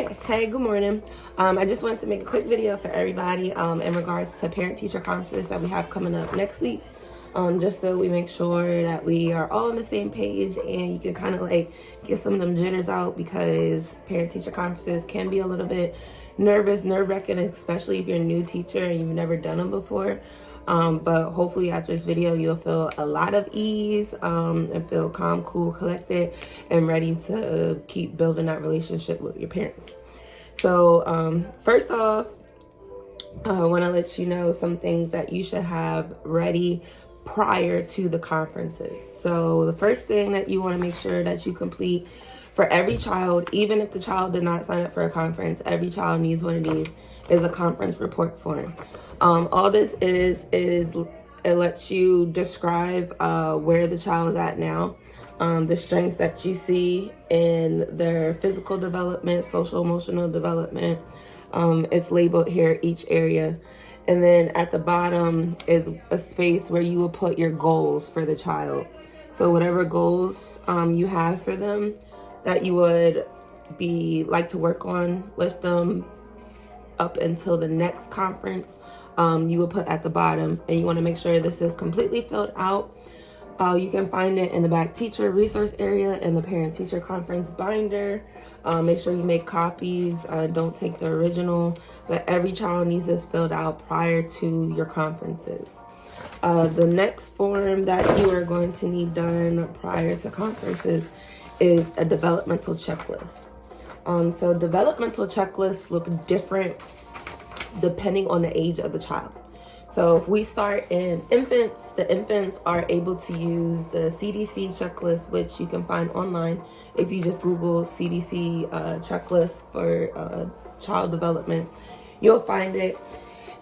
right. Hey, good morning. I just wanted to make a quick video for everybody in regards to parent-teacher conferences that we have coming up next week. Just so we make sure that we are all on the same page and you can kind of like get some of them jitters out, because parent-teacher conferences can be a little bit nerve-wracking, especially if you're a new teacher and you've never done them before. But hopefully after this video, you'll feel a lot of ease and feel calm, cool, collected, and ready to keep building that relationship with your parents. So first off, I want to let you know some things that you should have ready prior to the conferences. So the first thing that you want to make sure that you complete for every child, even if the child did not sign up for a conference, every child needs one of these, is a conference report form. All this is it lets you describe where the child is at now, the strengths that you see in their physical development, social emotional development. It's labeled here, each area. And then at the bottom is a space where you will put your goals for the child. So whatever goals you have for them that you would like to work on with them up until the next conference, you will put at the bottom, and you want to make sure this is completely filled out. You can find it in the back teacher resource area in the parent teacher conference binder. Make sure you make copies. Don't take the original, but every child needs this filled out prior to your conferences. The next form that you are going to need done prior to conferences is a developmental checklist. So developmental checklists look different depending on the age of the child. So if we start in infants, the infants are able to use the CDC checklist, which you can find online. If you just Google CDC checklist for child development, you'll find it.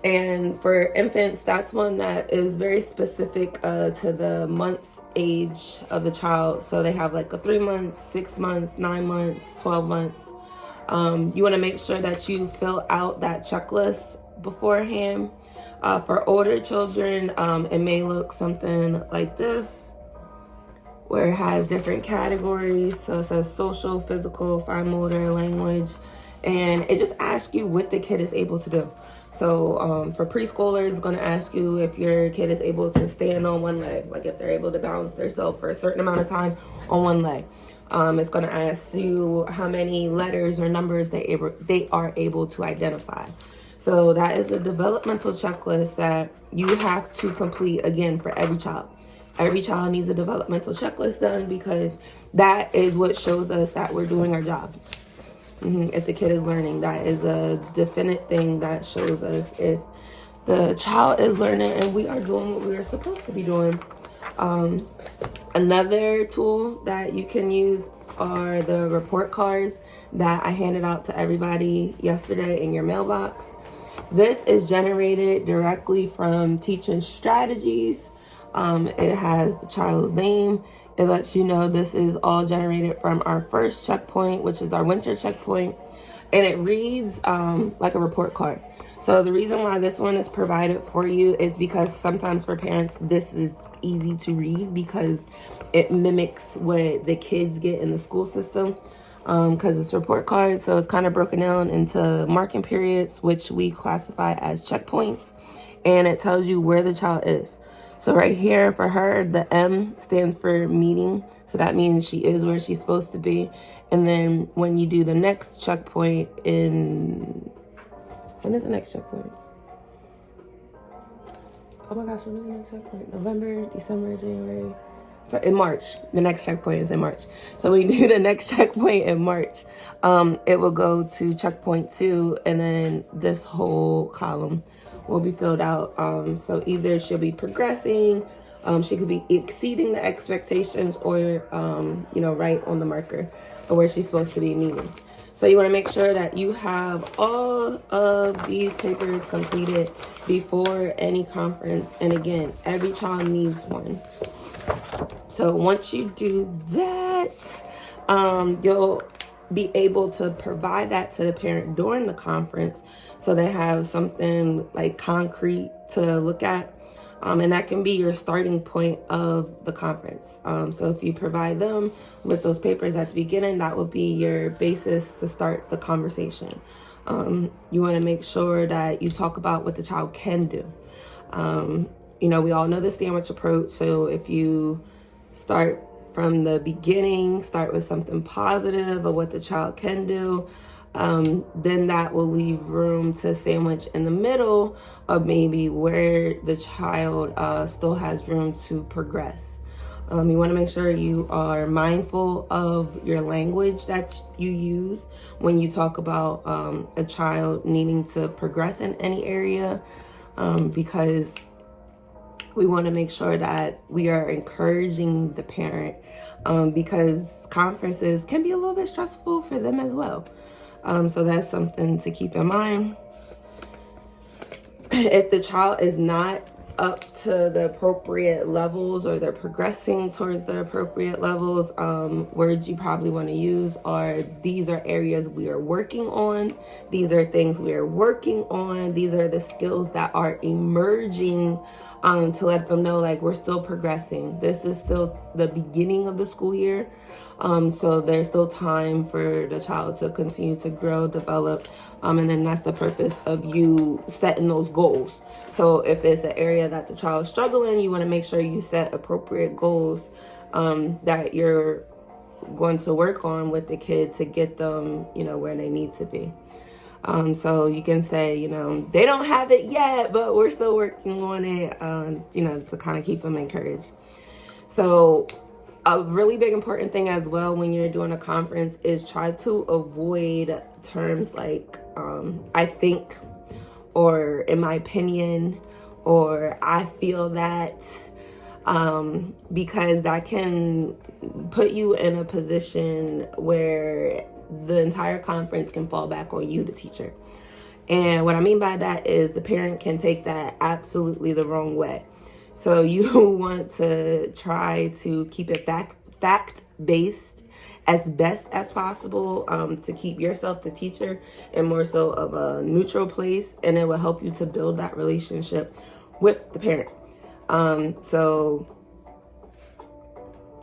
And for infants, that's one that is very specific to the months age of the child. So they have like a 3 months, 6 months, 9 months, 12 months. You want to make sure that you fill out that checklist beforehand. For older children, it may look something like this, where it has different categories. So it says social, physical, fine motor, language, and it just asks you what the kid is able to do. So for preschoolers, it's going to ask you if your kid is able to stand on one leg, like if they're able to balance themselves for a certain amount of time on one leg. It's going to ask you how many letters or numbers they are able to identify. So that is a developmental checklist that you have to complete, again, for every child. Every child needs a developmental checklist done, because that is what shows us that we're doing our job. If the kid is learning, that is a definite thing that shows us if the child is learning and we are doing what we are supposed to be doing. Another tool that you can use are the report cards that I handed out to everybody yesterday in your mailbox. This is generated directly from Teaching Strategies. It has the child's name. It lets you know this is all generated from our first checkpoint, which is our winter checkpoint. And it reads like a report card. So the reason why this one is provided for you is because sometimes for parents, this is easy to read because it mimics what the kids get in the school system, because it's report cards. So it's kind of broken down into marking periods, which we classify as checkpoints, and it tells you where the child is. So right here for her, the M stands for meeting. So that means she is where she's supposed to be. And then when you do the next checkpoint when is the next checkpoint? Oh my gosh, when is the next checkpoint? November, December, January. In March. The next checkpoint is in March. So when you do the next checkpoint in March, it will go to checkpoint 2, and then this whole column will be filled out. So either she'll be progressing, she could be exceeding the expectations, or right on the marker or where she's supposed to be meeting. So you want to make sure that you have all of these papers completed before any conference. And again, every child needs one. So once you do that, you'll be able to provide that to the parent during the conference, so they have something like concrete to look at. And that can be your starting point of the conference. So if you provide them with those papers at the beginning, that will be your basis to start the conversation. You want to make sure that you talk about what the child can do. We all know the sandwich approach. So if you start from the beginning, start with something positive of what the child can do, then that will leave room to sandwich in the middle of maybe where the child still has room to progress. You want to make sure you are mindful of your language that you use when you talk about a child needing to progress in any area, because we want to make sure that we are encouraging the parent, because conferences can be a little bit stressful for them as well. So that's something to keep in mind. If the child is not up to the appropriate levels or they're progressing towards the appropriate levels, words you probably want to use are, these are areas we are working on. These are things we are working on. These are the skills that are emerging, to let them know like we're still progressing. This is still the beginning of the school year. So there's still time for the child to continue to grow, develop, and then that's the purpose of you setting those goals. So if it's an area that the child is struggling, you want to make sure you set appropriate goals that you're going to work on with the kid to get them, where they need to be. So you can say, they don't have it yet, but we're still working on it, to kind of keep them encouraged. So a really big important thing as well when you're doing a conference is try to avoid terms like I think, or in my opinion, or I feel that, because that can put you in a position where the entire conference can fall back on you, the teacher. And what I mean by that is the parent can take that absolutely the wrong way. So you want to try to keep it fact-based as best as possible, to keep yourself, the teacher, in more so of a neutral place, and it will help you to build that relationship with the parent. So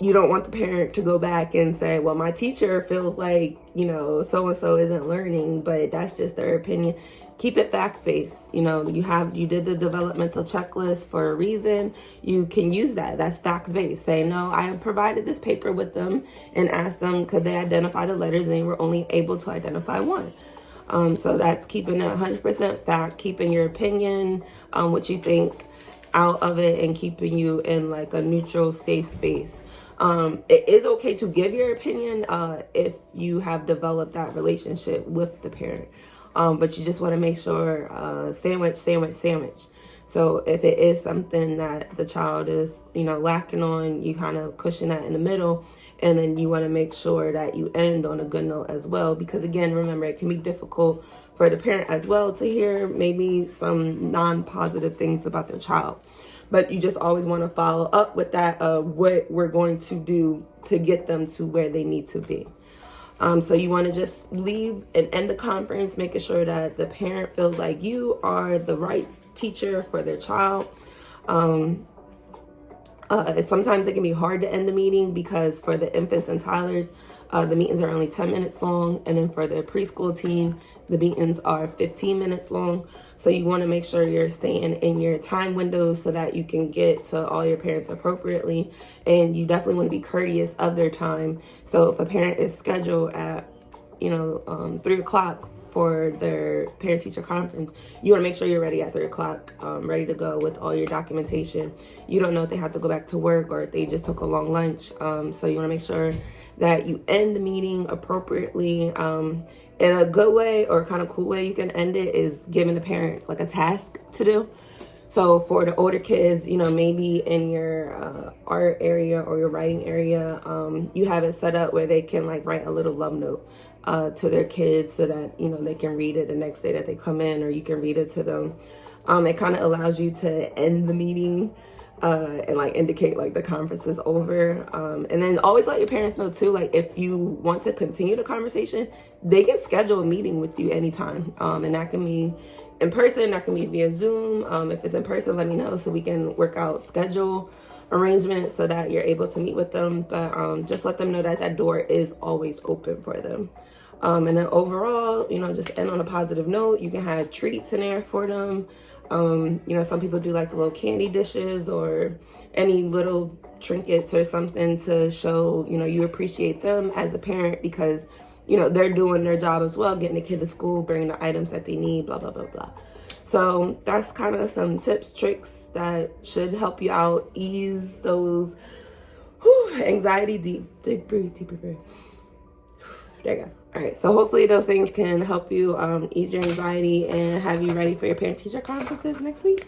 you don't want the parent to go back and say, well, my teacher feels like, so-and-so isn't learning, but that's just their opinion. Keep it fact-based. You did the developmental checklist for a reason. You can use that. That's fact-based. Say, no, I provided this paper with them and asked them, could they identify the letters, and they were only able to identify one. So that's keeping it 100% fact, keeping your opinion, what you think, out of it, and keeping you in like a neutral, safe space. It is okay to give your opinion if you have developed that relationship with the parent. But you just want to make sure sandwich. So if it is something that the child is, lacking on, you kind of cushion that in the middle. And then you want to make sure that you end on a good note as well. Because again, remember, it can be difficult for the parent as well to hear maybe some non-positive things about their child. But you just always want to follow up with that, what we're going to do to get them to where they need to be. So you want to just leave and end the conference, making sure that the parent feels like you are the right teacher for their child. Sometimes it can be hard to end the meeting because for the infants and toddlers, the meetings are only 10 minutes long. And then for the preschool team, the meetings are 15 minutes long. So you want to make sure you're staying in your time windows so that you can get to all your parents appropriately. And you definitely want to be courteous of their time. So if a parent is scheduled at, 3 o'clock for their parent-teacher conference, you want to make sure you're ready at 3 o'clock, ready to go with all your documentation. You don't know if they have to go back to work or if they just took a long lunch. So you want to make sure that you end the meeting appropriately. In a good way or kind of cool way you can end it is giving the parent like a task to do. So for the older kids, maybe in your art area or your writing area, you have it set up where they can like write a little love note to their kids so that, they can read it the next day that they come in, or you can read it to them. It kind of allows you to end the meeting and like indicate like the conference is over. And then always let your parents know too, like if you want to continue the conversation, they can schedule a meeting with you anytime. And that can be in person, that can be via Zoom. If it's in person, let me know so we can work out schedule arrangements so that you're able to meet with them. But just let them know that that door is always open for them. And then overall, you know, just end on a positive note. You can have treats in there for them. You know, some people do like the little candy dishes or any little trinkets or something to show, you know, you appreciate them as a parent because, you know, they're doing their job as well, getting the kid to school, bringing the items that they need, blah, blah, blah, blah. So that's kind of some tips, tricks that should help you out, ease those anxiety. Deep breathe, deep breathe. There you go. All right, so hopefully those things can help you ease your anxiety and have you ready for your parent-teacher conferences next week.